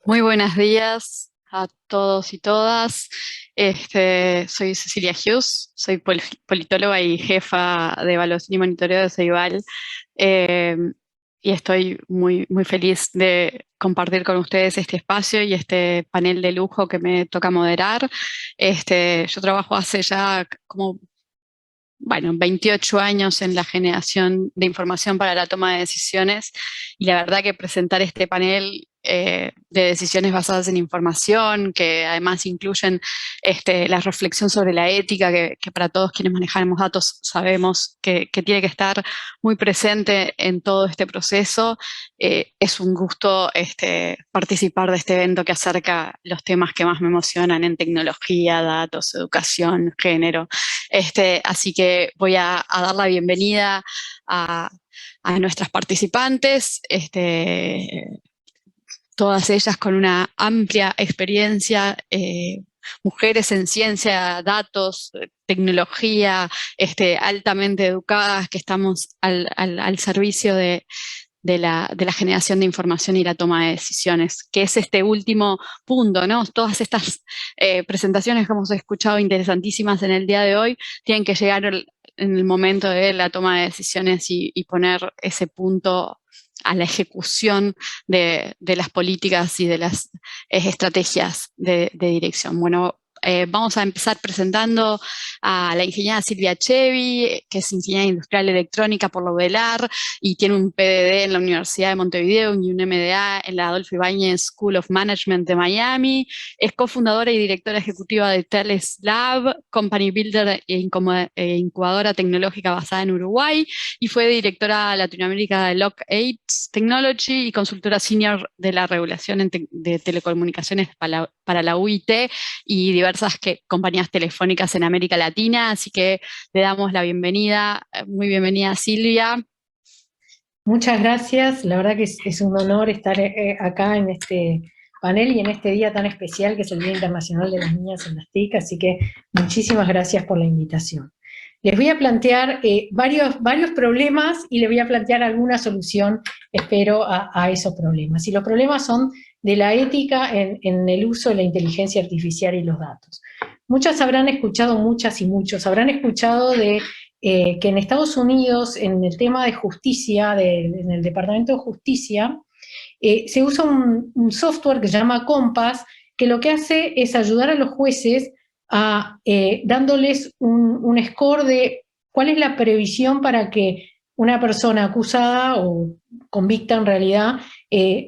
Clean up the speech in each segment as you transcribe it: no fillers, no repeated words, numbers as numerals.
Muy buenos días a todos y todas. Soy Cecilia Hughes, soy politóloga y jefa de evaluación y monitoreo de Ceibal. eh, y estoy muy feliz de compartir con ustedes este espacio y este panel de lujo que me toca moderar. Yo trabajo hace ya como 28 años en la generación de información para la toma de decisiones y la verdad que presentar este panel de decisiones basadas en información, que además incluyen la reflexión sobre la ética, que para todos quienes manejamos datos sabemos que tiene que estar muy presente en todo este proceso. Es un gusto participar de este evento que acerca los temas que más me emocionan en tecnología, datos, educación, género. Así que voy a dar la bienvenida a, a nuestras participantes, todas ellas con una amplia experiencia, mujeres en ciencia, datos, tecnología, altamente educadas, que estamos al servicio de la generación de información y la toma de decisiones, que es este último punto, ¿no? Todas estas presentaciones que hemos escuchado interesantísimas en el día de hoy tienen que llegar en el momento de la toma de decisiones y poner ese punto a la ejecución de las políticas y de las estrategias de dirección. Bueno, vamos a empezar presentando a la ingeniera Silvia Chevi, que es ingeniera industrial electrónica por la UDELAR y tiene un PhD en la Universidad de Montevideo y un MDA en la Adolfo Ibáñez School of Management de Miami. Es cofundadora y directora ejecutiva de Teles Lab, company builder incubadora tecnológica basada en Uruguay, y fue directora latinoamérica de Lock Apes Technology y consultora senior de la regulación de telecomunicaciones para la UIT y diversas compañías telefónicas en América Latina. Así que le damos la bienvenida, muy bienvenida Silvia. Muchas gracias, la verdad que es un honor estar acá en este panel y en este día tan especial que es el Día Internacional de las Niñas en las TIC, así que muchísimas gracias por la invitación. Les voy a plantear varios problemas y les voy a plantear alguna solución, espero, a esos problemas. Y los problemas son de la ética en el uso de la inteligencia artificial y los datos. Muchas habrán escuchado, muchas y muchos, habrán escuchado de que en Estados Unidos, en el tema de justicia, en el Departamento de Justicia, se usa un software que se llama Compass, que lo que hace es ayudar a los jueces dándoles un score de cuál es la previsión para que una persona acusada o convicta en realidad,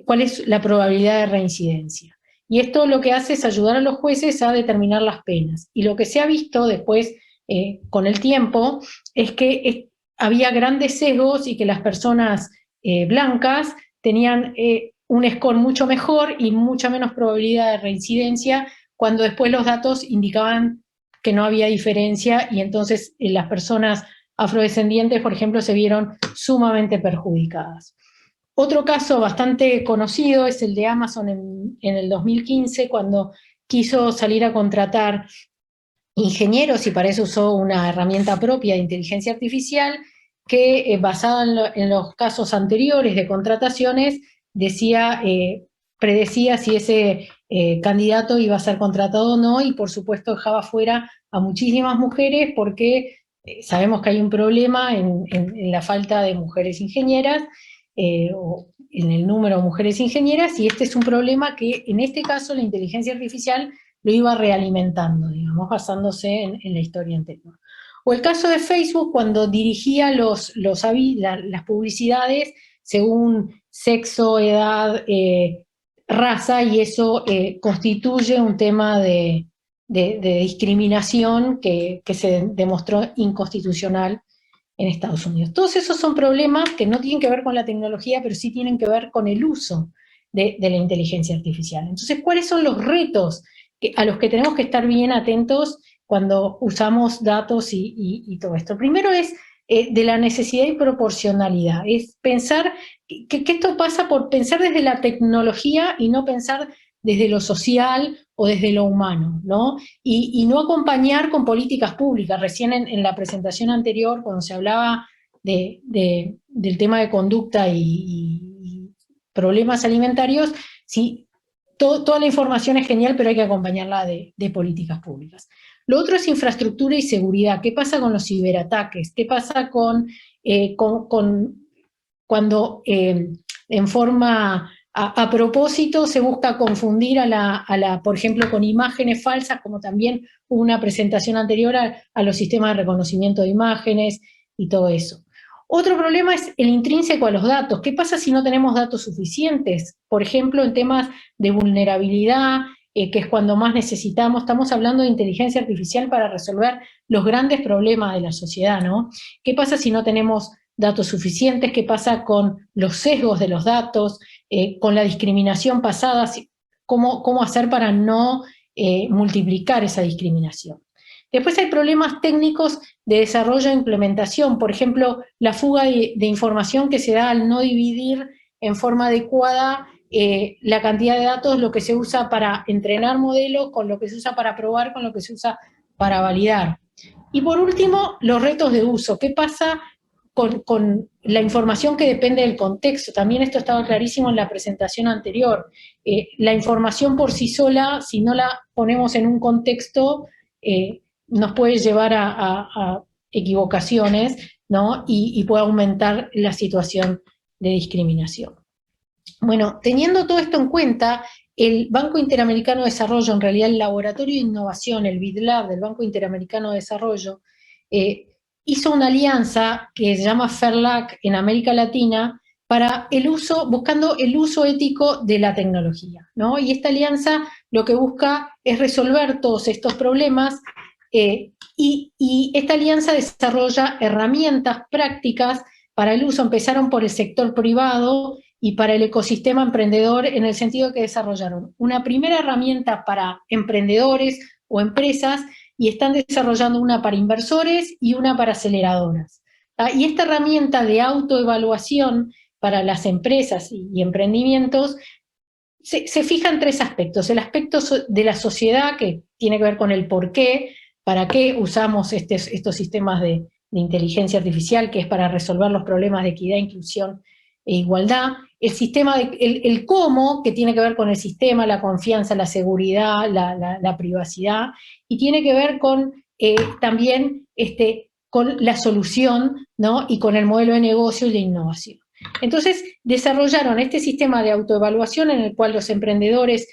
cuál es la probabilidad de reincidencia. Y esto lo que hace es ayudar a los jueces a determinar las penas. Y lo que se ha visto después, con el tiempo, es que había grandes sesgos y que las personas blancas tenían un score mucho mejor y mucha menos probabilidad de reincidencia, cuando después los datos indicaban que no había diferencia y entonces las personas afrodescendientes, por ejemplo, se vieron sumamente perjudicadas. Otro caso bastante conocido es el de Amazon en el 2015, cuando quiso salir a contratar ingenieros y para eso usó una herramienta propia de inteligencia artificial que, basada en los casos anteriores de contrataciones, predecía si ese candidato iba a ser contratado o no, y por supuesto dejaba fuera a muchísimas mujeres porque sabemos que hay un problema en la falta de mujeres ingenieras, o en el número de mujeres ingenieras, y este es un problema que en este caso la inteligencia artificial lo iba realimentando, digamos, basándose en la historia anterior. O el caso de Facebook, cuando dirigía las publicidades según sexo, edad, raza, y eso constituye un tema de discriminación que se demostró inconstitucional en Estados Unidos. Todos esos son problemas que no tienen que ver con la tecnología, pero sí tienen que ver con el uso de la inteligencia artificial. Entonces, ¿cuáles son los retos a los que tenemos que estar bien atentos cuando usamos datos y todo esto? Primero es de la necesidad y proporcionalidad, es pensar que esto pasa por pensar desde la tecnología y no pensar desde lo social o desde lo humano, ¿no? Y no acompañar con políticas públicas. Recién en la presentación anterior, cuando se hablaba del tema de conducta y problemas alimentarios, sí, toda la información es genial, pero hay que acompañarla de políticas públicas. Lo otro es infraestructura y seguridad. ¿Qué pasa con los ciberataques? ¿Qué pasa cuando en forma a propósito se busca confundir por ejemplo, con imágenes falsas, como también hubo una presentación anterior a los sistemas de reconocimiento de imágenes y todo eso? Otro problema es el intrínseco a los datos. ¿Qué pasa si no tenemos datos suficientes? Por ejemplo, en temas de vulnerabilidad, que es cuando más necesitamos. Estamos hablando de inteligencia artificial para resolver los grandes problemas de la sociedad, ¿no? ¿Qué pasa si no tenemos datos suficientes? ¿Qué pasa con los sesgos de los datos? Con la discriminación pasada, ¿cómo hacer para no multiplicar esa discriminación? Después hay problemas técnicos de desarrollo e implementación, por ejemplo, la fuga de información que se da al no dividir en forma adecuada la cantidad de datos, lo que se usa para entrenar modelos, con lo que se usa para probar, con lo que se usa para validar. Y por último, los retos de uso. ¿Qué pasa con la información que depende del contexto? También esto estaba clarísimo en la presentación anterior. La información por sí sola, si no la ponemos en un contexto, nos puede llevar a equivocaciones, ¿no? Y puede aumentar la situación de discriminación. Bueno, teniendo todo esto en cuenta, el Banco Interamericano de Desarrollo, en realidad el Laboratorio de Innovación, el BIDLAB del Banco Interamericano de Desarrollo, hizo una alianza que se llama FAIRLAC en América Latina para buscando el uso ético de la tecnología, ¿no? Y esta alianza lo que busca es resolver todos estos problemas y esta alianza desarrolla herramientas prácticas para el uso. Empezaron por el sector privado y para el ecosistema emprendedor, en el sentido que desarrollaron una primera herramienta para emprendedores o empresas y están desarrollando una para inversores y una para aceleradoras. Y esta herramienta de autoevaluación para las empresas y emprendimientos se fija en tres aspectos. El aspecto de la sociedad, que tiene que ver con el por qué, para qué usamos estos sistemas de inteligencia artificial, que es para resolver los problemas de equidad, inclusión e igualdad. El sistema, el cómo, que tiene que ver con el sistema, la confianza, la seguridad, la privacidad, y tiene que ver con también con la solución, ¿no? Y con el modelo de negocio y la innovación. Entonces desarrollaron este sistema de autoevaluación en el cual los emprendedores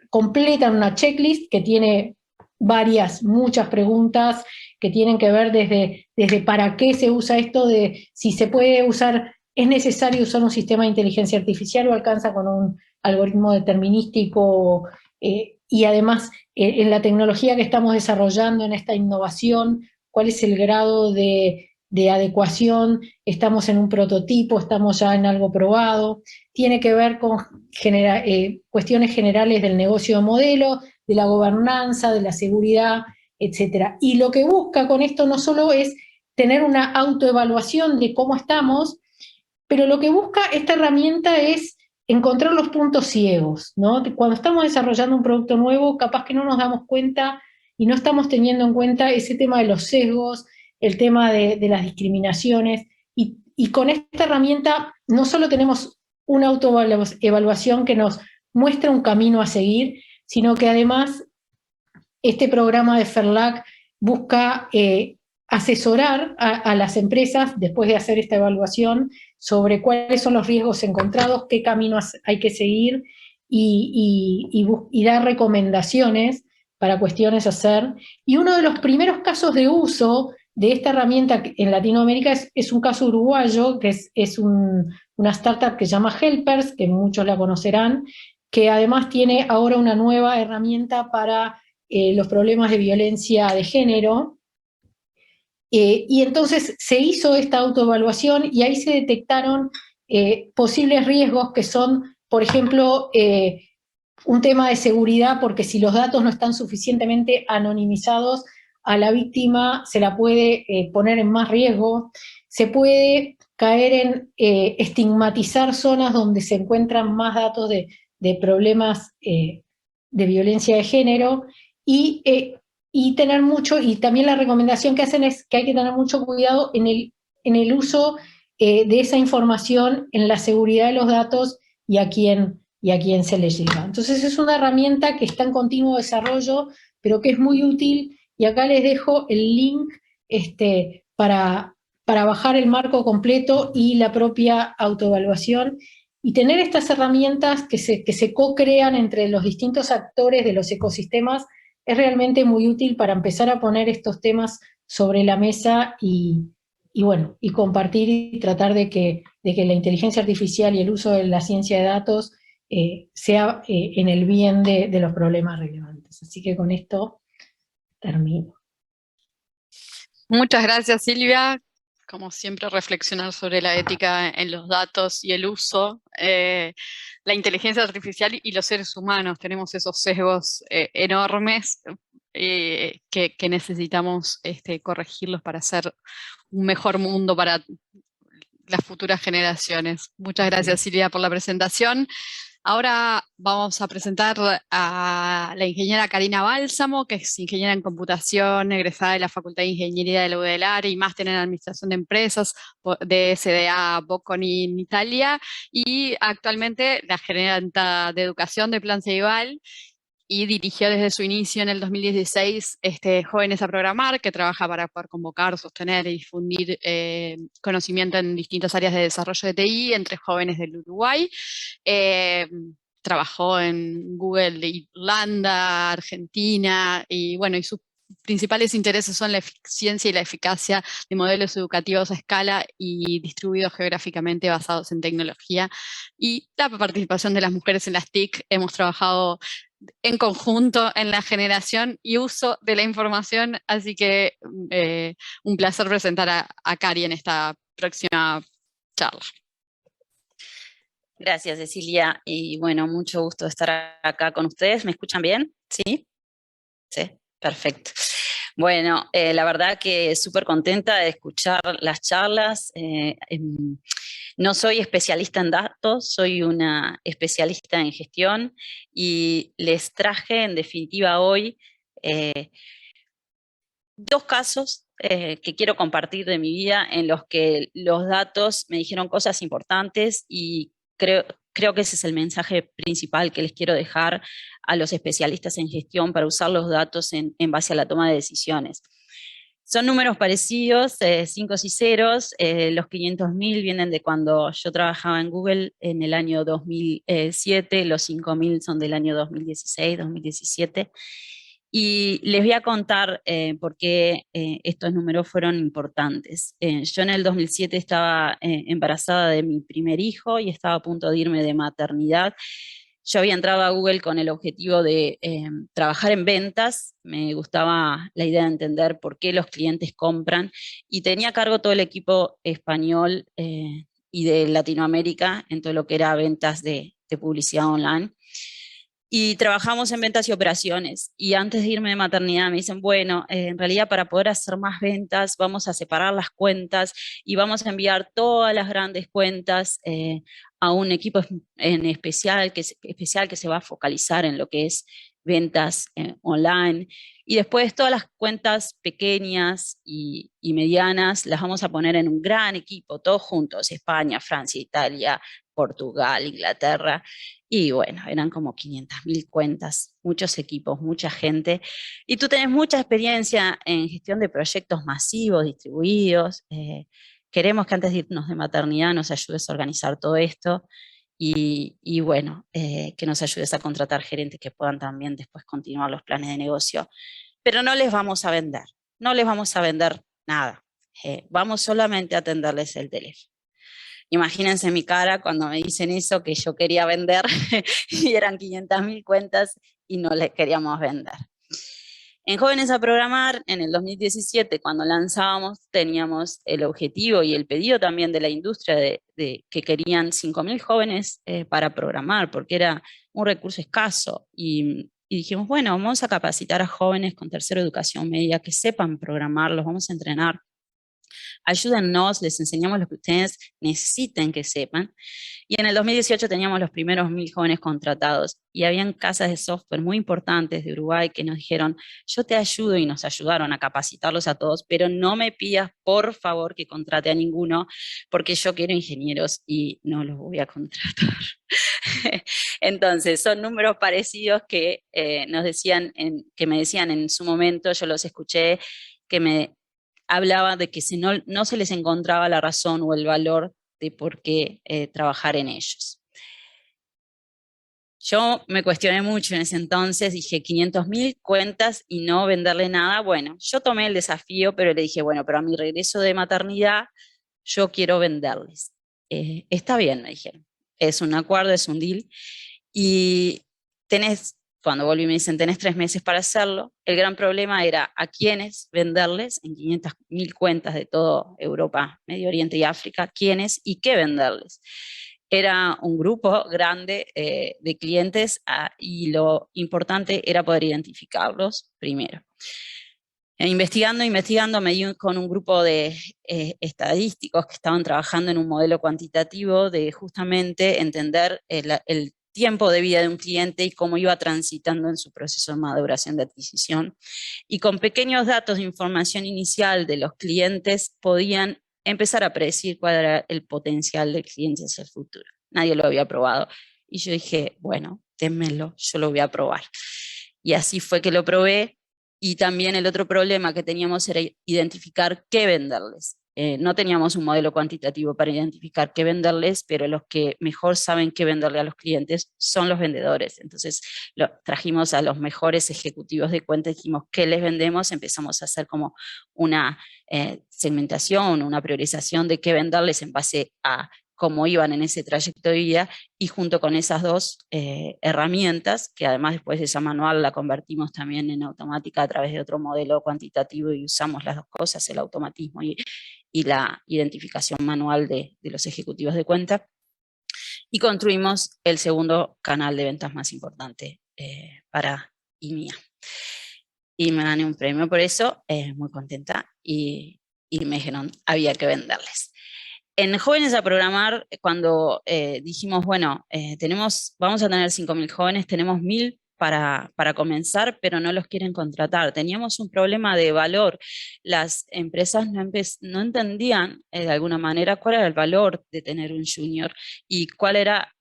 completan una checklist que tiene muchas preguntas que tienen que ver desde para qué se usa esto, de si se puede usar, es necesario usar un sistema de inteligencia artificial o alcanza con un algoritmo determinístico, y además en la tecnología que estamos desarrollando, en esta innovación, cuál es el grado de adecuación, estamos en un prototipo, estamos ya en algo probado. Tiene que ver con cuestiones generales del negocio de modelo, de la gobernanza, de la seguridad, etcétera. Y lo que busca con esto no solo es tener una autoevaluación de cómo estamos, pero lo que busca esta herramienta es encontrar los puntos ciegos, ¿no? Cuando estamos desarrollando un producto nuevo, capaz que no nos damos cuenta y no estamos teniendo en cuenta ese tema de los sesgos, el tema de las discriminaciones, y con esta herramienta no solo tenemos una autoevaluación que nos muestra un camino a seguir, sino que además este programa de FAIRLAC busca asesorar a las empresas, después de hacer esta evaluación, sobre cuáles son los riesgos encontrados, qué caminos hay que seguir, y dar recomendaciones para cuestiones a hacer. Y uno de los primeros casos de uso de esta herramienta en Latinoamérica es un caso uruguayo, que es una startup que se llama Helpers, que muchos la conocerán, que además tiene ahora una nueva herramienta para los problemas de violencia de género. Y entonces se hizo esta autoevaluación y ahí se detectaron posibles riesgos que son, por ejemplo, un tema de seguridad, porque si los datos no están suficientemente anonimizados, a la víctima se la puede poner en más riesgo. Se puede caer en estigmatizar zonas donde se encuentran más datos de problemas de violencia de género, y tener mucho, y también la recomendación que hacen es que hay que tener mucho cuidado en el uso de esa información, en la seguridad de los datos y a quién y a quién se le llega. Entonces es una herramienta que está en continuo desarrollo, pero que es muy útil, y acá les dejo el link para bajar el marco completo y la propia autoevaluación, y tener estas herramientas que se co-crean entre los distintos actores de los ecosistemas es realmente muy útil para empezar a poner estos temas sobre la mesa y bueno, y compartir y tratar de que la inteligencia artificial y el uso de la ciencia de datos sea en el bien de los problemas relevantes. Así que con esto termino. Muchas gracias, Silvia. Como siempre, reflexionar sobre la ética en los datos y el uso. La inteligencia artificial y los seres humanos tenemos esos sesgos enormes que necesitamos corregirlos para hacer un mejor mundo para las futuras generaciones. Muchas gracias, Silvia, por la presentación. Ahora vamos a presentar a la ingeniera Karina Bálsamo, que es ingeniera en computación, egresada de la Facultad de Ingeniería de la UDELAR y máster en Administración de Empresas de SDA Bocconi en Italia, y actualmente la gerenta de Educación de Plan Ceibal, y dirigió desde su inicio en el 2016 Jóvenes a Programar, que trabaja para poder convocar, sostener y difundir conocimiento en distintas áreas de desarrollo de TI entre jóvenes del Uruguay. Eh, Trabajó en Google de Irlanda, Argentina, y bueno, y sus principales intereses son la eficiencia y la eficacia de modelos educativos a escala y distribuidos geográficamente basados en tecnología, y la participación de las mujeres en las TIC. Hemos trabajado en conjunto en la generación y uso de la información, así que un placer presentar a Cari en esta próxima charla. Gracias, Cecilia, y bueno, mucho gusto estar acá con ustedes. ¿Me escuchan bien? ¿Sí? Sí, perfecto. Bueno, la verdad que súper contenta de escuchar las charlas. No soy especialista en datos, soy una especialista en gestión, y les traje en definitiva hoy dos casos que quiero compartir de mi vida en los que los datos me dijeron cosas importantes, y creo que ese es el mensaje principal que les quiero dejar a los especialistas en gestión para usar los datos en base a la toma de decisiones. Son números parecidos, 5 y ceros. Los 500.000 vienen de cuando yo trabajaba en Google en el año 2007, los 5.000 son del año 2016, 2017. Y les voy a contar por qué estos números fueron importantes. Yo en el 2007 estaba embarazada de mi primer hijo y estaba a punto de irme de maternidad. Yo había entrado a Google con el objetivo de trabajar en ventas. Me gustaba la idea de entender por qué los clientes compran, y tenía a cargo todo el equipo español y de Latinoamérica en todo lo que era ventas de publicidad online. Y trabajamos en ventas y operaciones. Y antes de irme de maternidad me dicen, bueno, en realidad para poder hacer más ventas vamos a separar las cuentas y vamos a enviar todas las grandes cuentas a un equipo en especial que se va a focalizar en lo que es ventas online. Y después todas las cuentas pequeñas y medianas las vamos a poner en un gran equipo, todos juntos: España, Francia, Italia, Portugal, Inglaterra. Y bueno, eran como 500.000 cuentas, muchos equipos, mucha gente. Y tú tenés mucha experiencia en gestión de proyectos masivos, distribuidos. Queremos que antes de irnos de maternidad nos ayudes a organizar todo esto. Y bueno, que nos ayudes a contratar gerentes que puedan también después continuar los planes de negocio. Pero no les vamos a vender, no les vamos a vender nada. Vamos solamente a atenderles el teléfono. Imagínense mi cara cuando me dicen eso, que yo quería vender y eran 500.000 cuentas y no les queríamos vender. En Jóvenes a Programar, en el 2017, cuando lanzábamos, teníamos el objetivo y el pedido también de la industria de que querían 5.000 jóvenes para programar, porque era un recurso escaso. Y dijimos, bueno, vamos a capacitar a jóvenes con tercera educación media que sepan programar, los vamos a entrenar. Ayúdennos, les enseñamos lo que ustedes necesiten que sepan. Y en el 2018 teníamos los primeros 1.000 jóvenes contratados, y habían casas de software muy importantes de Uruguay que nos dijeron, yo te ayudo, y nos ayudaron a capacitarlos a todos, pero no me pidas por favor que contrate a ninguno, porque yo quiero ingenieros y no los voy a contratar. Entonces, son números parecidos que, que me decían en su momento, yo los escuché, que me hablaban de que si no se les encontraba la razón o el valor de por qué trabajar en ellos. Yo me cuestioné mucho en ese entonces, dije 500.000 cuentas y no venderle nada. Bueno, yo tomé el desafío, pero le dije, bueno, pero a mi regreso de maternidad yo quiero venderles. Está bien, me dijeron. Es un acuerdo, es un deal. Y cuando volví me dicen, tenés 3 meses para hacerlo. El gran problema era a quiénes venderles, en 500.000 cuentas de toda Europa, Medio Oriente y África, quiénes y qué venderles. Era un grupo grande de clientes y lo importante era poder identificarlos primero. Investigando me di con un grupo de estadísticos que estaban trabajando en un modelo cuantitativo de justamente entender el tiempo de vida de un cliente y cómo iba transitando en su proceso de maduración de adquisición. Y con pequeños datos de información inicial de los clientes podían empezar a predecir cuál era el potencial del cliente hacia el futuro. Nadie lo había probado. Y yo dije, bueno, démelo, yo lo voy a probar. Y así fue que lo probé. Y también el otro problema que teníamos era identificar qué venderles. No teníamos un modelo cuantitativo para identificar qué venderles, pero los que mejor saben qué venderle a los clientes son los vendedores. Entonces trajimos a los mejores ejecutivos de cuenta, dijimos qué les vendemos, empezamos a hacer como una segmentación, una priorización de qué venderles en base a cómo iban en ese trayecto de vida, y junto con esas dos herramientas, que además después de esa manual la convertimos también en automática a través de otro modelo cuantitativo y usamos las dos cosas, el automatismo y la identificación manual de los ejecutivos de cuenta, y construimos el segundo canal de ventas más importante para IMIA. Y me gané un premio por eso, muy contenta, y me dijeron, había que venderles. En Jóvenes a Programar, cuando dijimos, bueno, vamos a tener 5.000 jóvenes, tenemos 1.000 para comenzar, pero no los quieren contratar. Teníamos un problema de valor. Las empresas no entendían de alguna manera cuál era el valor de tener un junior y cuál era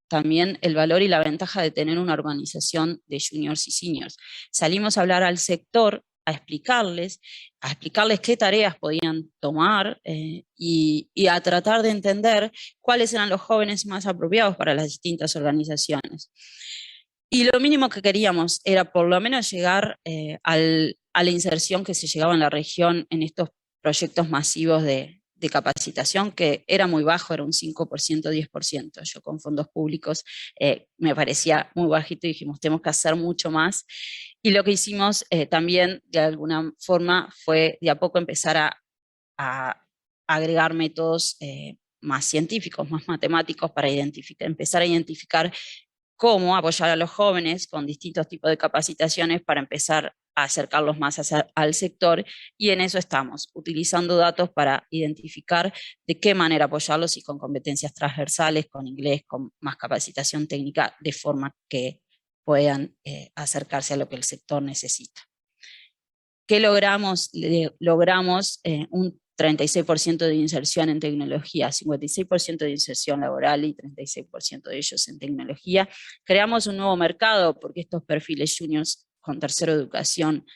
también el valor y la ventaja de tener una organización de juniors y seniors. Salimos a hablar al sector, a explicarles qué tareas podían tomar y a tratar de entender cuáles eran los jóvenes más apropiados para las distintas organizaciones. Y lo mínimo que queríamos era por lo menos llegar a la inserción que se llegaba en la región en estos proyectos masivos de capacitación, que era muy bajo, era un 5%, 10%. Yo con fondos públicos me parecía muy bajito y dijimos, tenemos que hacer mucho más. Y lo que hicimos también, de alguna forma, fue de a poco empezar a agregar métodos más científicos, más matemáticos, para empezar a identificar cómo apoyar a los jóvenes con distintos tipos de capacitaciones para empezar a acercarlos más al sector, y en eso estamos, utilizando datos para identificar de qué manera apoyarlos y con competencias transversales, con inglés, con más capacitación técnica, de forma que puedan acercarse a lo que el sector necesita. ¿Qué logramos? Logramos un 36% de inserción en tecnología, 56% de inserción laboral y 36% de ellos en tecnología. Creamos un nuevo mercado porque estos perfiles juniors con tercera educación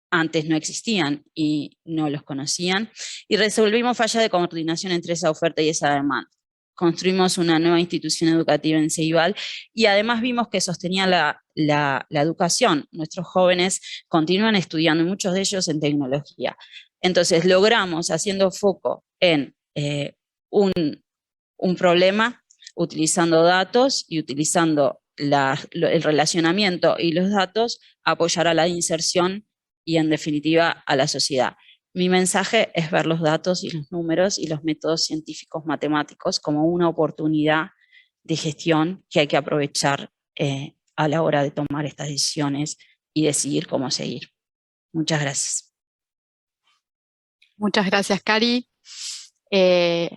antes no existían y no los conocían, y resolvimos falla de coordinación entre esa oferta y esa demanda. Construimos una nueva institución educativa en Ceibal y además vimos que sostenía la educación. Nuestros jóvenes continúan estudiando, muchos de ellos en tecnología. Entonces logramos, haciendo foco en un problema, utilizando datos y utilizando el relacionamiento y los datos, apoyar a la inserción y en definitiva a la sociedad. Mi mensaje es ver los datos y los números y los métodos científicos matemáticos como una oportunidad de gestión que hay que aprovechar a la hora de tomar estas decisiones y decidir cómo seguir. Muchas gracias. Muchas gracias, Cari. Y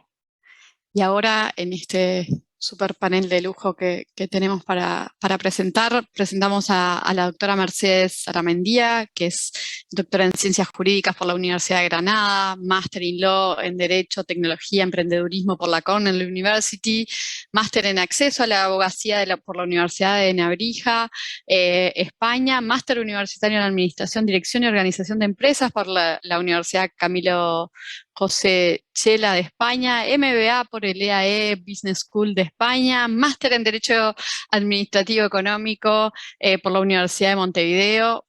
ahora, en este super panel de lujo que tenemos para presentar. Presentamos a la doctora Mercedes Aramendía, que es doctora en Ciencias Jurídicas por la Universidad de Granada, máster en Law en Derecho, Tecnología, Emprendedurismo por la Cornell University, máster en Acceso a la Abogacía por la Universidad de Nebrija, España, máster universitario en Administración, Dirección y Organización de Empresas por la Universidad Camilo José Chela de España, MBA por el EAE Business School de España, máster en Derecho Administrativo Económico por la Universidad de Montevideo.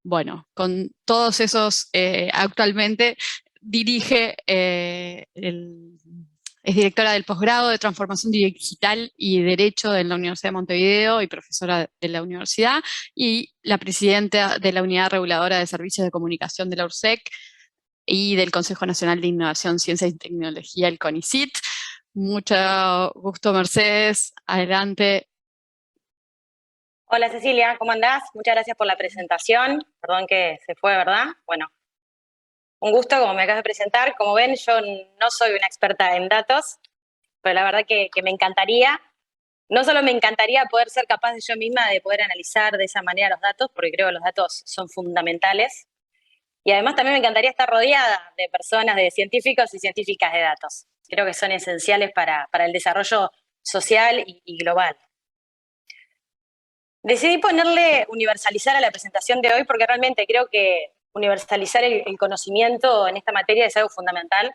Bueno, con todos esos, actualmente dirige, es directora del posgrado de Transformación Digital y Derecho en la Universidad de Montevideo y profesora de la universidad, y la presidenta de la Unidad Reguladora de Servicios de Comunicación de la URSEC, y del Consejo Nacional de Innovación, Ciencia y Tecnología, el CONICIT. Mucho gusto, Mercedes. Adelante. Hola Cecilia, ¿cómo andás? Muchas gracias por la presentación. Perdón que se fue, ¿verdad? Bueno, un gusto, como me acabas de presentar. Como ven, yo no soy una experta en datos, pero la verdad que me encantaría. No solo me encantaría poder ser capaz de yo misma de poder analizar de esa manera los datos, porque creo que los datos son fundamentales. Y además también me encantaría estar rodeada de personas, de científicos y científicas de datos. Creo que son esenciales para el desarrollo social y global. Decidí ponerle universalizar a la presentación de hoy porque realmente creo que universalizar el conocimiento en esta materia es algo fundamental.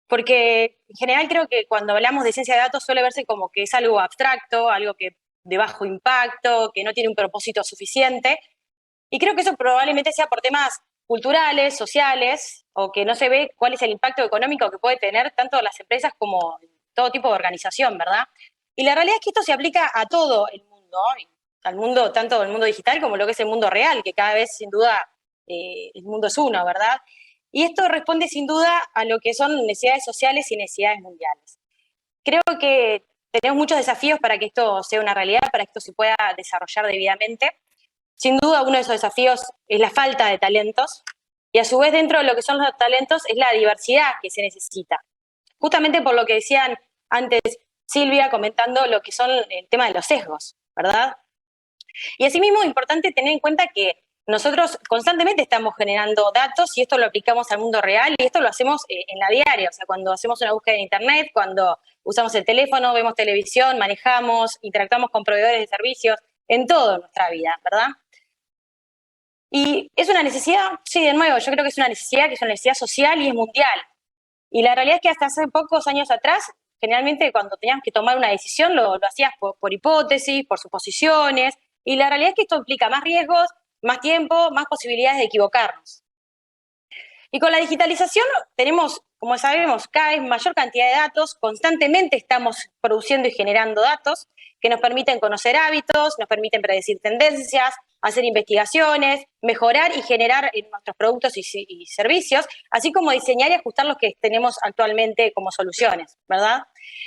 Porque en general creo que cuando hablamos de ciencia de datos suele verse como que es algo abstracto, algo que de bajo impacto, que no tiene un propósito suficiente. Y creo que eso probablemente sea por temas culturales, sociales, o que no se ve cuál es el impacto económico que puede tener tanto las empresas como todo tipo de organización, ¿verdad? Y la realidad es que esto se aplica a todo el mundo, al mundo, tanto el mundo digital como lo que es el mundo real, que cada vez, sin duda, el mundo es uno, ¿verdad? Y esto responde, sin duda, a lo que son necesidades sociales y necesidades mundiales. Creo que tenemos muchos desafíos para que esto sea una realidad, para que esto se pueda desarrollar debidamente. Sin duda, uno de esos desafíos es la falta de talentos, y a su vez dentro de lo que son los talentos es la diversidad que se necesita. Justamente por lo que decían antes Silvia comentando lo que son el tema de los sesgos, ¿verdad? Y asimismo es importante tener en cuenta que nosotros constantemente estamos generando datos y esto lo aplicamos al mundo real y esto lo hacemos en la diaria, o sea, cuando hacemos una búsqueda en internet, cuando usamos el teléfono, vemos televisión, manejamos, interactuamos con proveedores de servicios, en toda nuestra vida, ¿verdad? Y es una necesidad, sí, de nuevo, yo creo que es una necesidad social y es mundial. Y la realidad es que hasta hace pocos años atrás, generalmente cuando teníamos que tomar una decisión lo hacías por hipótesis, por suposiciones, y la realidad es que esto implica más riesgos, más tiempo, más posibilidades de equivocarnos. Y con la digitalización tenemos, como sabemos, cada vez mayor cantidad de datos, constantemente estamos produciendo y generando datos que nos permiten conocer hábitos, nos permiten predecir tendencias, hacer investigaciones, mejorar y generar nuestros productos y servicios, así como diseñar y ajustar los que tenemos actualmente como soluciones, ¿verdad?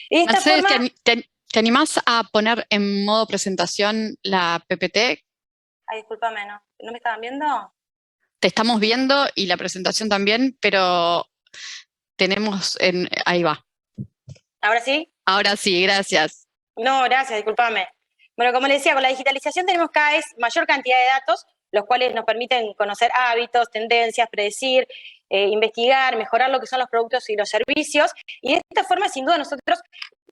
Y de esta Mercedes, forma... ¿te animás a poner en modo presentación la PPT? Ay, discúlpame, ¿no me estaban viendo? Te estamos viendo y la presentación también, pero tenemos ahí va. ¿Ahora sí? Ahora sí, gracias. No, gracias, discúlpame. Bueno, como les decía, con la digitalización tenemos cada vez mayor cantidad de datos, los cuales nos permiten conocer hábitos, tendencias, predecir, investigar, mejorar lo que son los productos y los servicios. Y de esta forma, sin duda, nosotros,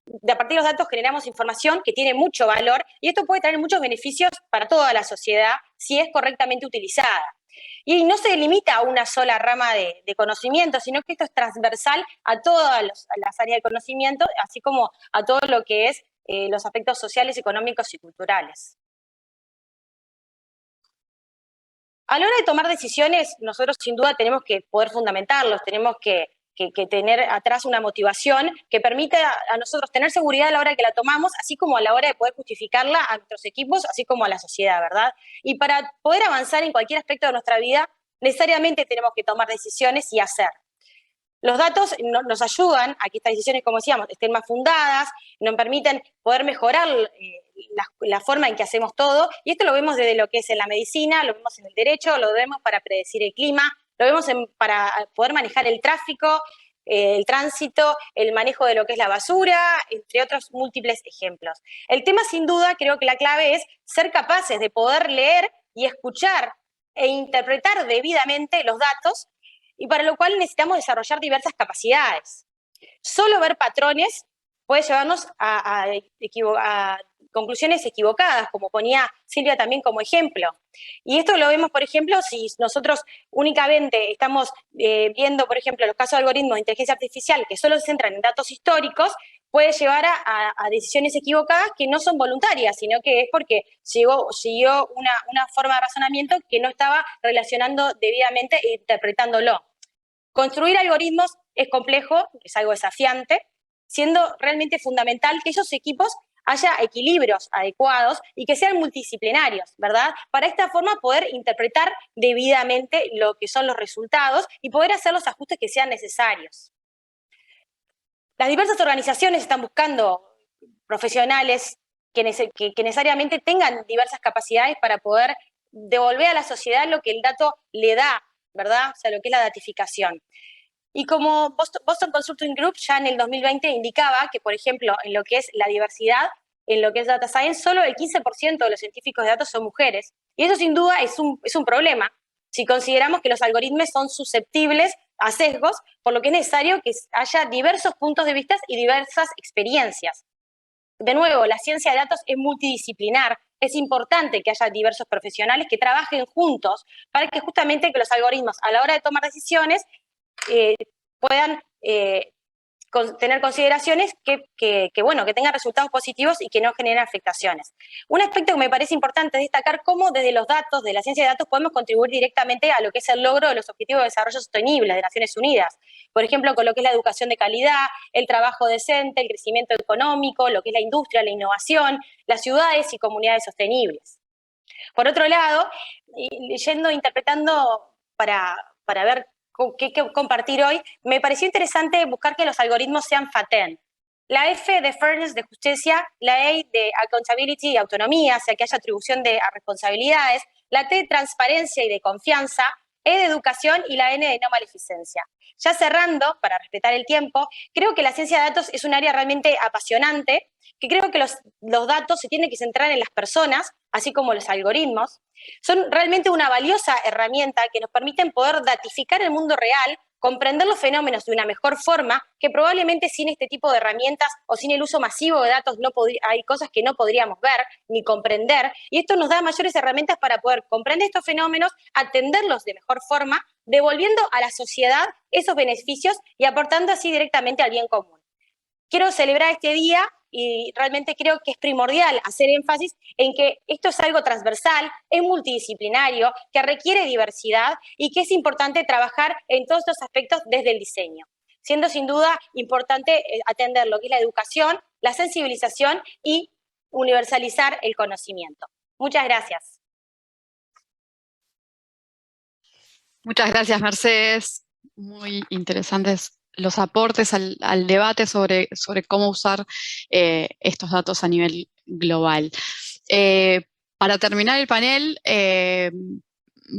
a partir de los datos, generamos información que tiene mucho valor y esto puede traer muchos beneficios para toda la sociedad si es correctamente utilizada. Y no se limita a una sola rama de conocimiento, sino que esto es transversal a todas las áreas de conocimiento, así como a todo lo que es los aspectos sociales, económicos y culturales. A la hora de tomar decisiones, nosotros sin duda tenemos que poder fundamentarlos, tenemos que tener atrás una motivación que permita a nosotros tener seguridad a la hora que la tomamos, así como a la hora de poder justificarla a nuestros equipos, así como a la sociedad, ¿verdad? Y para poder avanzar en cualquier aspecto de nuestra vida, necesariamente tenemos que tomar decisiones y hacer. Los datos nos ayudan a que estas decisiones, como decíamos, estén más fundadas, nos permiten poder mejorar la forma en que hacemos todo, y esto lo vemos desde lo que es en la medicina, lo vemos en el derecho, lo vemos para predecir el clima, lo vemos para poder manejar el tráfico, el tránsito, el manejo de lo que es la basura, entre otros múltiples ejemplos. El tema, sin duda, creo que la clave es ser capaces de poder leer y escuchar e interpretar debidamente los datos, y para lo cual necesitamos desarrollar diversas capacidades. Solo ver patrones puede llevarnos a conclusiones equivocadas, como ponía Silvia también como ejemplo. Y esto lo vemos, por ejemplo, si nosotros únicamente estamos viendo, por ejemplo, los casos de algoritmos de inteligencia artificial que solo se centran en datos históricos, puede llevar a decisiones equivocadas que no son voluntarias, sino que es porque siguió una forma de razonamiento que no estaba relacionando debidamente e interpretándolo. Construir algoritmos es complejo, es algo desafiante, siendo realmente fundamental que esos equipos haya equilibrios adecuados y que sean multidisciplinarios, ¿verdad? Para esta forma poder interpretar debidamente lo que son los resultados y poder hacer los ajustes que sean necesarios. Las diversas organizaciones están buscando profesionales que necesariamente tengan diversas capacidades para poder devolver a la sociedad lo que el dato le da, ¿verdad? O sea, lo que es la datificación. Y como Boston Consulting Group ya en el 2020 indicaba que, por ejemplo, en lo que es la diversidad, en lo que es data science, solo el 15% de los científicos de datos son mujeres. Y eso sin duda es un problema, si consideramos que los algoritmos son susceptibles a sesgos, por lo que es necesario que haya diversos puntos de vista y diversas experiencias. De nuevo, la ciencia de datos es multidisciplinar. Es importante que haya diversos profesionales que trabajen juntos para que justamente que los algoritmos a la hora de tomar decisiones puedan tener consideraciones que tengan resultados positivos y que no generen afectaciones. Un aspecto que me parece importante es destacar cómo desde los datos, de la ciencia de datos, podemos contribuir directamente a lo que es el logro de los Objetivos de Desarrollo Sostenible de Naciones Unidas. Por ejemplo, con lo que es la educación de calidad, el trabajo decente, el crecimiento económico, lo que es la industria, la innovación, las ciudades y comunidades sostenibles. Por otro lado, interpretando para ver qué compartir hoy, me pareció interesante buscar que los algoritmos sean FATEN. La F de Fairness, de justicia, la A de Accountability y autonomía, o sea, que haya atribución a responsabilidades, la T de transparencia y de confianza, E de educación y la N de no maleficencia. Ya cerrando, para respetar el tiempo, creo que la ciencia de datos es un área realmente apasionante, que creo que los datos se tienen que centrar en las personas, así como los algoritmos. Son realmente una valiosa herramienta que nos permiten poder datificar el mundo real, comprender los fenómenos de una mejor forma, que probablemente sin este tipo de herramientas o sin el uso masivo de datos hay cosas que no podríamos ver ni comprender, y esto nos da mayores herramientas para poder comprender estos fenómenos, atenderlos de mejor forma, devolviendo a la sociedad esos beneficios y aportando así directamente al bien común. Quiero celebrar este día y realmente creo que es primordial hacer énfasis en que esto es algo transversal, es multidisciplinario, que requiere diversidad y que es importante trabajar en todos estos aspectos desde el diseño, siendo sin duda importante atender lo que es la educación, la sensibilización y universalizar el conocimiento. Muchas gracias. Muchas gracias, Mercedes. Muy interesantes los aportes al debate sobre cómo usar estos datos a nivel global. Para terminar el panel,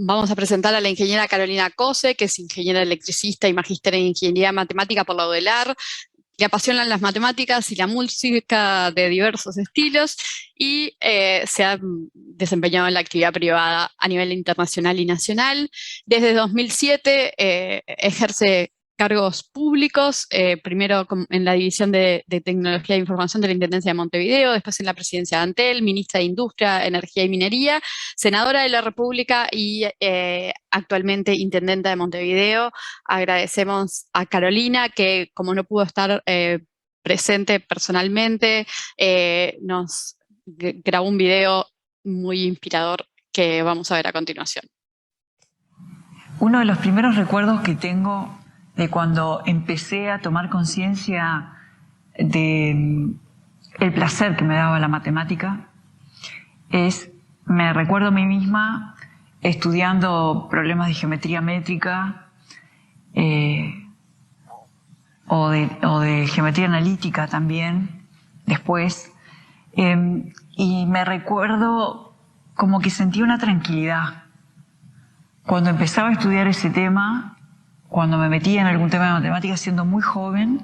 vamos a presentar a la ingeniera Carolina Cose, que es ingeniera electricista y magíster en ingeniería matemática por la UDELAR. Le apasionan las matemáticas y la música de diversos estilos y se ha desempeñado en la actividad privada a nivel internacional y nacional. Desde 2007 ejerce cargos públicos, primero en la División de Tecnología de Información de la Intendencia de Montevideo, después en la Presidencia de Antel, ministra de Industria, Energía y Minería, senadora de la República y actualmente intendenta de Montevideo. Agradecemos a Carolina que, como no pudo estar presente personalmente, nos grabó un video muy inspirador que vamos a ver a continuación. Uno de los primeros recuerdos que tengo de cuando empecé a tomar conciencia de el placer que me daba la matemática me recuerdo a mí misma estudiando problemas de geometría métrica o de geometría analítica también después, y me recuerdo como que sentía una tranquilidad cuando empezaba a estudiar ese tema, cuando me metí en algún tema de matemáticas siendo muy joven,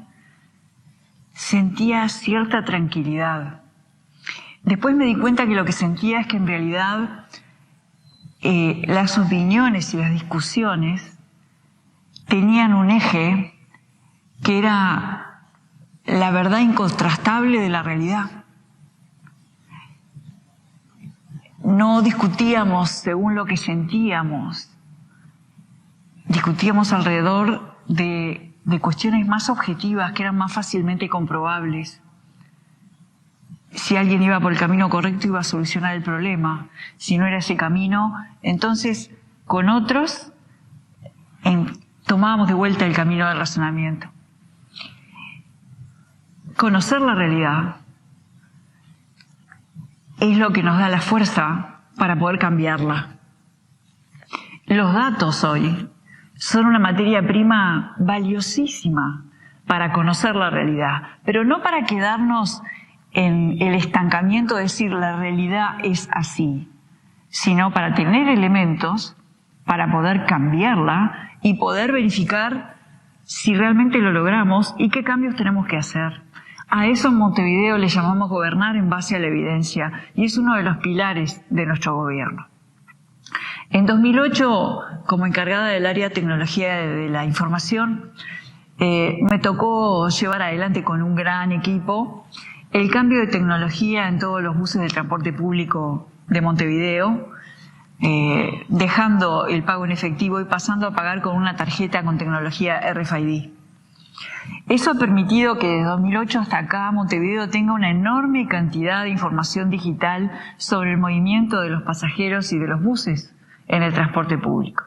sentía cierta tranquilidad. Después me di cuenta que lo que sentía es que en realidad las opiniones y las discusiones tenían un eje que era la verdad incontrastable de la realidad. No discutíamos según lo que sentíamos, discutíamos alrededor de cuestiones más objetivas que eran más fácilmente comprobables. Si alguien iba por el camino correcto iba a solucionar el problema. Si no era ese camino, entonces con otros tomábamos de vuelta el camino del razonamiento. Conocer la realidad es lo que nos da la fuerza para poder cambiarla. Los datos hoy son una materia prima valiosísima para conocer la realidad, pero no para quedarnos en el estancamiento de decir la realidad es así, sino para tener elementos para poder cambiarla y poder verificar si realmente lo logramos y qué cambios tenemos que hacer. A eso en Montevideo le llamamos gobernar en base a la evidencia y es uno de los pilares de nuestro gobierno. En 2008, como encargada del área de tecnología de la información, me tocó llevar adelante con un gran equipo el cambio de tecnología en todos los buses de transporte público de Montevideo, dejando el pago en efectivo y pasando a pagar con una tarjeta con tecnología RFID. Eso ha permitido que desde 2008 hasta acá Montevideo tenga una enorme cantidad de información digital sobre el movimiento de los pasajeros y de los buses en el transporte público.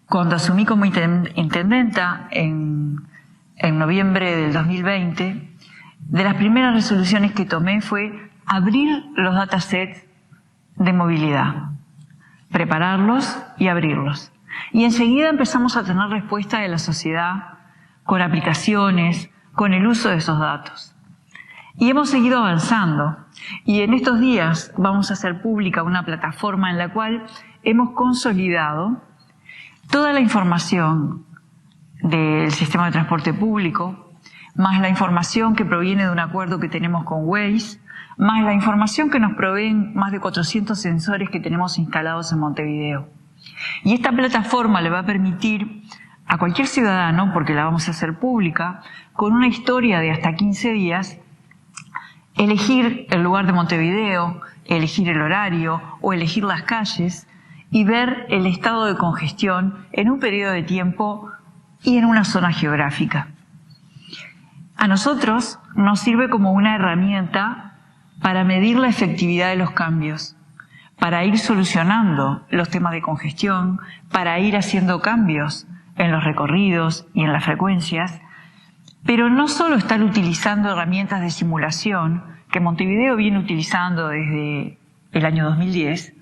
Cuando asumí como intendenta en noviembre del 2020, de las primeras resoluciones que tomé fue abrir los datasets de movilidad, prepararlos y abrirlos. Y enseguida empezamos a tener respuesta de la sociedad con aplicaciones, con el uso de esos datos. Y hemos seguido avanzando. Y en estos días vamos a hacer pública una plataforma en la cual hemos consolidado toda la información del sistema de transporte público, más la información que proviene de un acuerdo que tenemos con Waze, más la información que nos proveen más de 400 sensores que tenemos instalados en Montevideo. Y esta plataforma le va a permitir a cualquier ciudadano, porque la vamos a hacer pública, con una historia de hasta 15 días, elegir el lugar de Montevideo, elegir el horario o elegir las calles y ver el estado de congestión en un periodo de tiempo y en una zona geográfica. A nosotros nos sirve como una herramienta para medir la efectividad de los cambios, para ir solucionando los temas de congestión, para ir haciendo cambios en los recorridos y en las frecuencias, pero no solo estar utilizando herramientas de simulación que Montevideo viene utilizando desde el año 2010,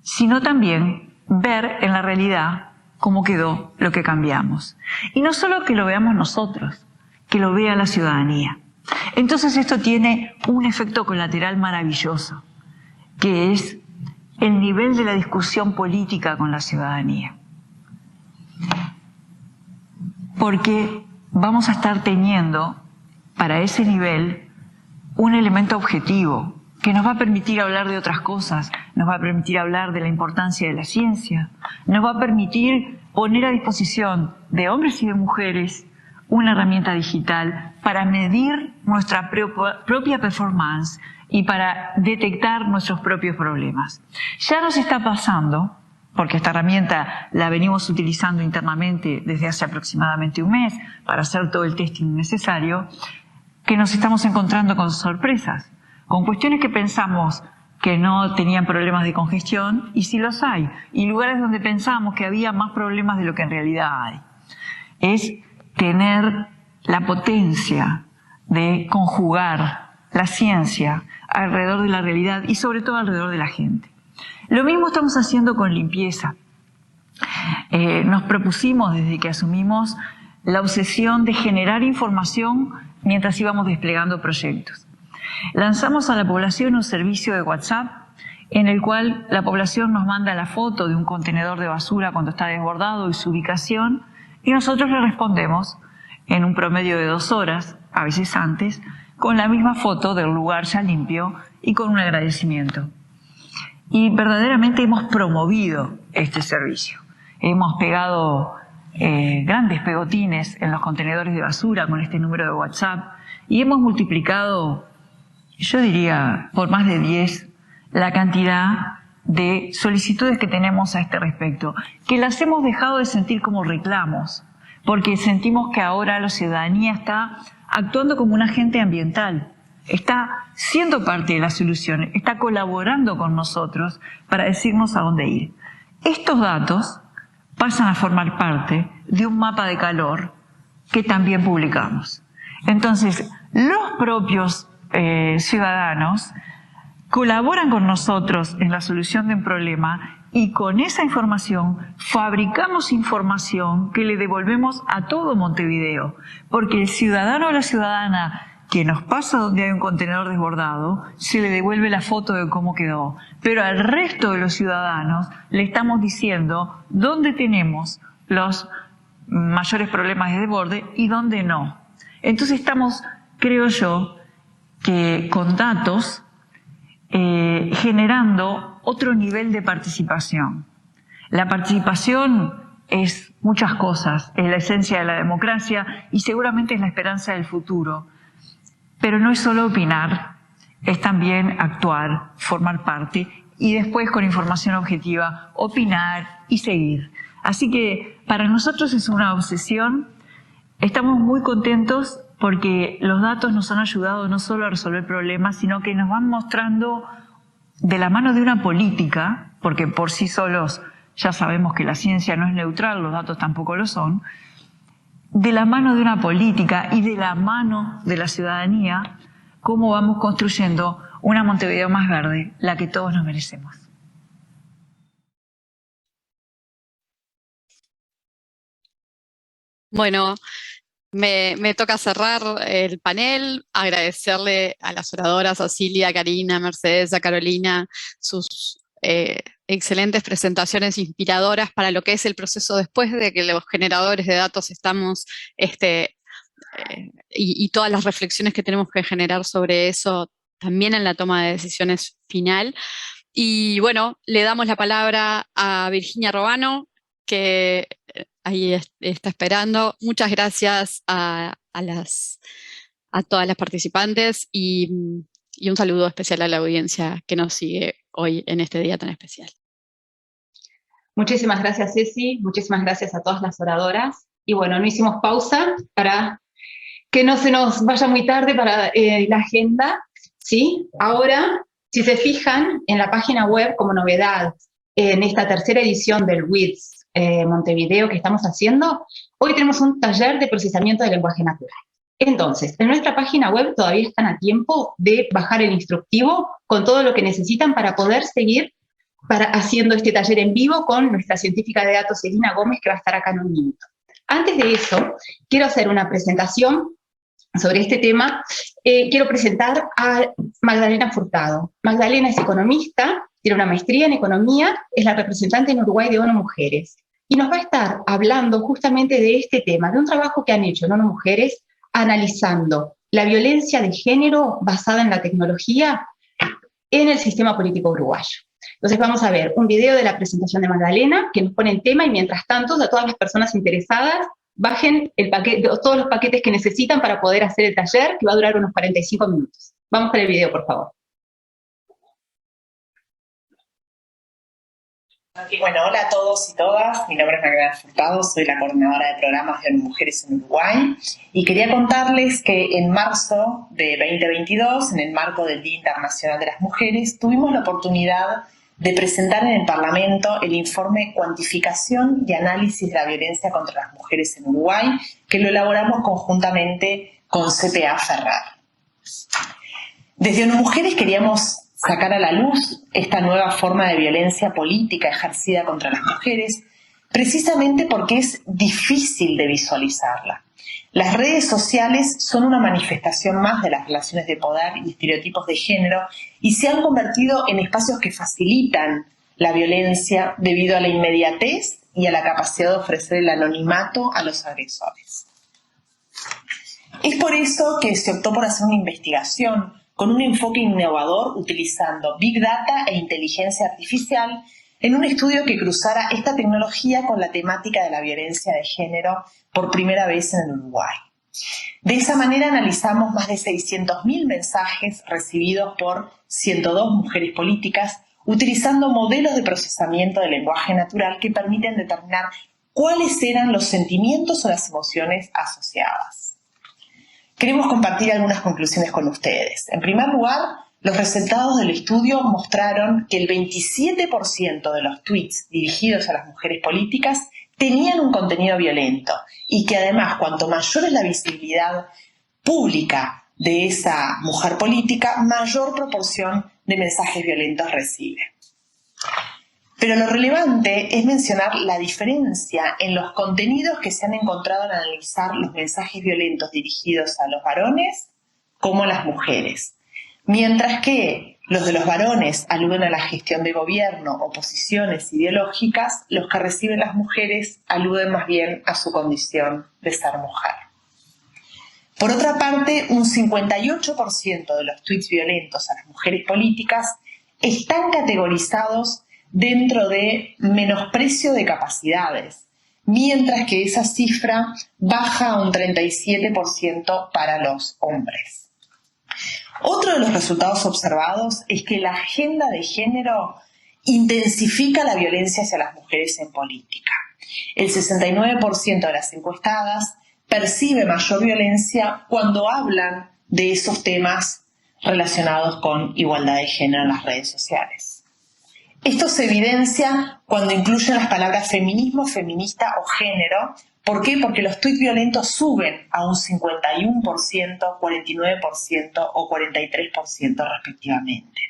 sino también ver en la realidad cómo quedó lo que cambiamos. Y no solo que lo veamos nosotros, que lo vea la ciudadanía. Entonces esto tiene un efecto colateral maravilloso, que es el nivel de la discusión política con la ciudadanía. Porque vamos a estar teniendo para ese nivel un elemento objetivo que nos va a permitir hablar de otras cosas, nos va a permitir hablar de la importancia de la ciencia, nos va a permitir poner a disposición de hombres y de mujeres una herramienta digital para medir nuestra propia performance y para detectar nuestros propios problemas. Ya nos está pasando, porque esta herramienta la venimos utilizando internamente desde hace aproximadamente un mes para hacer todo el testing necesario, que nos estamos encontrando con sorpresas, con cuestiones que pensamos que no tenían problemas de congestión y sí los hay, y lugares donde pensamos que había más problemas de lo que en realidad hay. Es tener la potencia de conjugar la ciencia alrededor de la realidad y sobre todo alrededor de la gente. Lo mismo estamos haciendo con limpieza. Nos propusimos desde que asumimos la obsesión de generar información mientras íbamos desplegando proyectos. Lanzamos a la población un servicio de WhatsApp en el cual la población nos manda la foto de un contenedor de basura cuando está desbordado y su ubicación, y nosotros le respondemos en un promedio de 2 horas, a veces antes, con la misma foto del lugar ya limpio y con un agradecimiento. Y verdaderamente hemos promovido este servicio. Hemos pegado grandes pegotines en los contenedores de basura con este número de WhatsApp y hemos multiplicado, yo diría, por más de 10 la cantidad de solicitudes que tenemos a este respecto, que las hemos dejado de sentir como reclamos, porque sentimos que ahora la ciudadanía está actuando como un agente ambiental, está siendo parte de la solución, está colaborando con nosotros para decirnos a dónde ir. Estos datos pasan a formar parte de un mapa de calor que también publicamos. Entonces, los propios ciudadanos colaboran con nosotros en la solución de un problema y con esa información fabricamos información que le devolvemos a todo Montevideo, porque el ciudadano o la ciudadana que nos pasa donde hay un contenedor desbordado, se le devuelve la foto de cómo quedó. Pero al resto de los ciudadanos le estamos diciendo dónde tenemos los mayores problemas de desborde y dónde no. Entonces estamos, creo yo, que con datos generando otro nivel de participación. La participación es muchas cosas, es la esencia de la democracia y seguramente es la esperanza del futuro. Pero no es solo opinar, es también actuar, formar parte y después con información objetiva opinar y seguir. Así que para nosotros es una obsesión. Estamos muy contentos porque los datos nos han ayudado no solo a resolver problemas, sino que nos van mostrando de la mano de una política, porque por sí solos ya sabemos que la ciencia no es neutral, los datos tampoco lo son, de la mano de una política y de la mano de la ciudadanía, cómo vamos construyendo una Montevideo más verde, la que todos nos merecemos. Bueno, me toca cerrar el panel, agradecerle a las oradoras, a Cilia, a Karina, a Mercedes, a Carolina, sus excelentes presentaciones inspiradoras para lo que es el proceso después de que los generadores de datos estamos, y todas las reflexiones que tenemos que generar sobre eso también en la toma de decisiones final. Y bueno, le damos la palabra a Virginia Robano, que ahí está esperando. Muchas gracias a todas las participantes y un saludo especial a la audiencia que nos sigue hoy en este día tan especial. Muchísimas gracias, Ceci, muchísimas gracias a todas las oradoras. Y bueno, no hicimos pausa para que no se nos vaya muy tarde para la agenda, ¿sí? Ahora, si se fijan en la página web como novedad, en esta tercera edición del WIDS Montevideo que estamos haciendo, hoy tenemos un taller de procesamiento del lenguaje natural. Entonces, en nuestra página web todavía están a tiempo de bajar el instructivo con todo lo que necesitan para poder seguir haciendo este taller en vivo con nuestra científica de datos, Elina Gómez, que va a estar acá en un minuto. Antes de eso, quiero hacer una presentación sobre este tema. Quiero presentar a Magdalena Furtado. Magdalena es economista, tiene una maestría en economía, es la representante en Uruguay de ONU Mujeres, y nos va a estar hablando justamente de este tema, de un trabajo que han hecho en ONU Mujeres, analizando la violencia de género basada en la tecnología en el sistema político uruguayo. Entonces vamos a ver un video de la presentación de Magdalena que nos pone el tema y mientras tanto a todas las personas interesadas bajen todos los paquetes que necesitan para poder hacer el taller, que va a durar unos 45 minutos. Vamos con el video, por favor. Bueno, hola a todos y todas, mi nombre es Magdalena Furtado, soy la coordinadora de programas de ONU Mujeres en Uruguay y quería contarles que en marzo de 2022, en el marco del Día Internacional de las Mujeres, tuvimos la oportunidad de presentar en el Parlamento el informe Cuantificación y Análisis de la Violencia contra las Mujeres en Uruguay, que lo elaboramos conjuntamente con CPA Ferrar. Desde ONU Mujeres queríamos sacar a la luz esta nueva forma de violencia política ejercida contra las mujeres, precisamente porque es difícil de visualizarla. Las redes sociales son una manifestación más de las relaciones de poder y estereotipos de género y se han convertido en espacios que facilitan la violencia debido a la inmediatez y a la capacidad de ofrecer el anonimato a los agresores. Es por eso que se optó por hacer una investigación con un enfoque innovador utilizando Big Data e inteligencia artificial en un estudio que cruzara esta tecnología con la temática de la violencia de género por primera vez en el Uruguay. De esa manera analizamos más de 600.000 mensajes recibidos por 102 mujeres políticas utilizando modelos de procesamiento del lenguaje natural que permiten determinar cuáles eran los sentimientos o las emociones asociadas. Queremos compartir algunas conclusiones con ustedes. En primer lugar, los resultados del estudio mostraron que el 27% de los tweets dirigidos a las mujeres políticas tenían un contenido violento y que además, cuanto mayor es la visibilidad pública de esa mujer política, mayor proporción de mensajes violentos recibe. Pero lo relevante es mencionar la diferencia en los contenidos que se han encontrado al analizar los mensajes violentos dirigidos a los varones como a las mujeres. Mientras que los de los varones aluden a la gestión de gobierno o posiciones ideológicas, los que reciben las mujeres aluden más bien a su condición de ser mujer. Por otra parte, un 58% de los tweets violentos a las mujeres políticas están categorizados dentro de menosprecio de capacidades, mientras que esa cifra baja a un 37% para los hombres. Otro de los resultados observados es que la agenda de género intensifica la violencia hacia las mujeres en política. El 69% de las encuestadas percibe mayor violencia cuando hablan de esos temas relacionados con igualdad de género en las redes sociales. Esto se evidencia cuando incluyen las palabras feminismo, feminista o género. ¿Por qué? Porque los tuits violentos suben a un 51%, 49% o 43% respectivamente.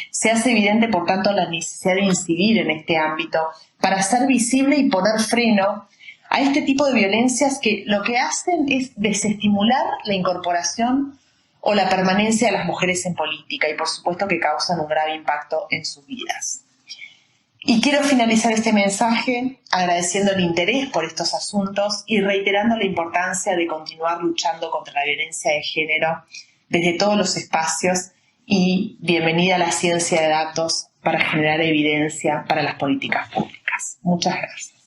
Se hace evidente, por tanto, la necesidad de incidir en este ámbito para hacer visible y poner freno a este tipo de violencias que lo que hacen es desestimular la incorporación o la permanencia de las mujeres en política y, por supuesto, que causan un grave impacto en sus vidas. Y quiero finalizar este mensaje agradeciendo el interés por estos asuntos y reiterando la importancia de continuar luchando contra la violencia de género desde todos los espacios y bienvenida a la ciencia de datos para generar evidencia para las políticas públicas. Muchas gracias.